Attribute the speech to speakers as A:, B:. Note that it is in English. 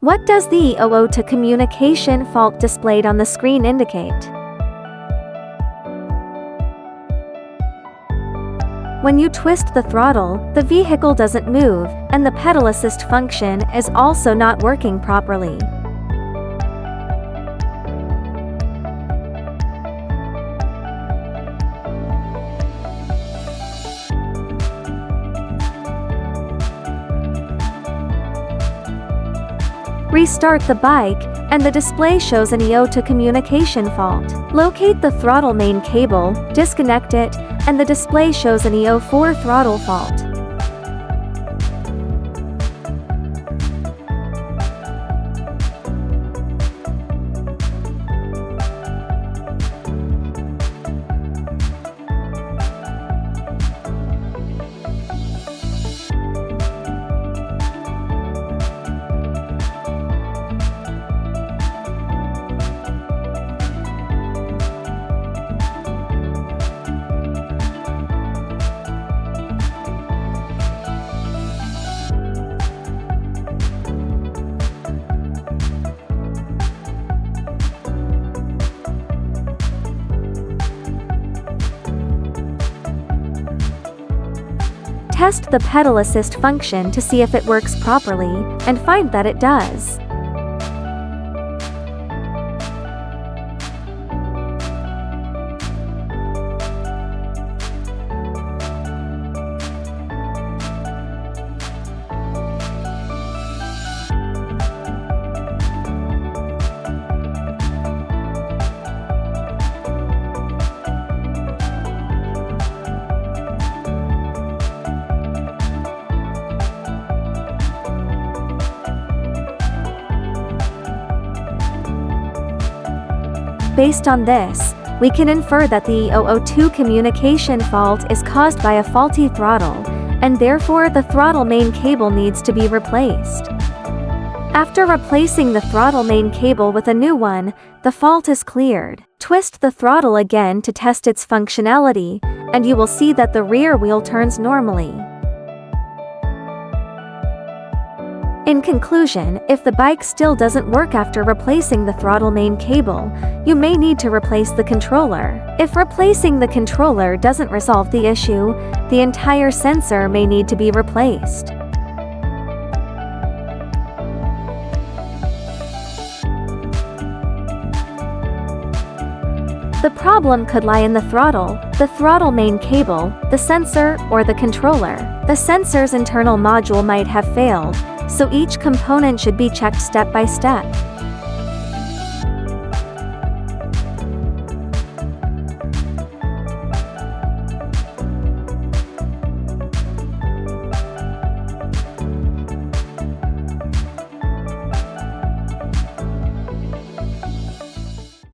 A: What does the E002 communication fault displayed on the screen indicate? When you twist the throttle, the vehicle doesn't move, and the pedal assist function is also not working properly. Restart the bike, and the display shows an E002 communication fault. Locate the throttle main cable, disconnect it, and the display shows an E004 throttle fault. Test the pedal assist function to see if it works properly, and find that it does. Based on this, we can infer that the E002 communication fault is caused by a faulty throttle, and therefore the throttle main cable needs to be replaced. After replacing the throttle main cable with a new one, the fault is cleared. Twist the throttle again to test its functionality, and you will see that the rear wheel turns normally. In conclusion, if the bike still doesn't work after replacing the throttle main cable, you may need to replace the controller. If replacing the controller doesn't resolve the issue, the entire sensor may need to be replaced. The problem could lie in the throttle main cable, the sensor, or the controller. The sensor's internal module might have failed, so each component should be checked step by step.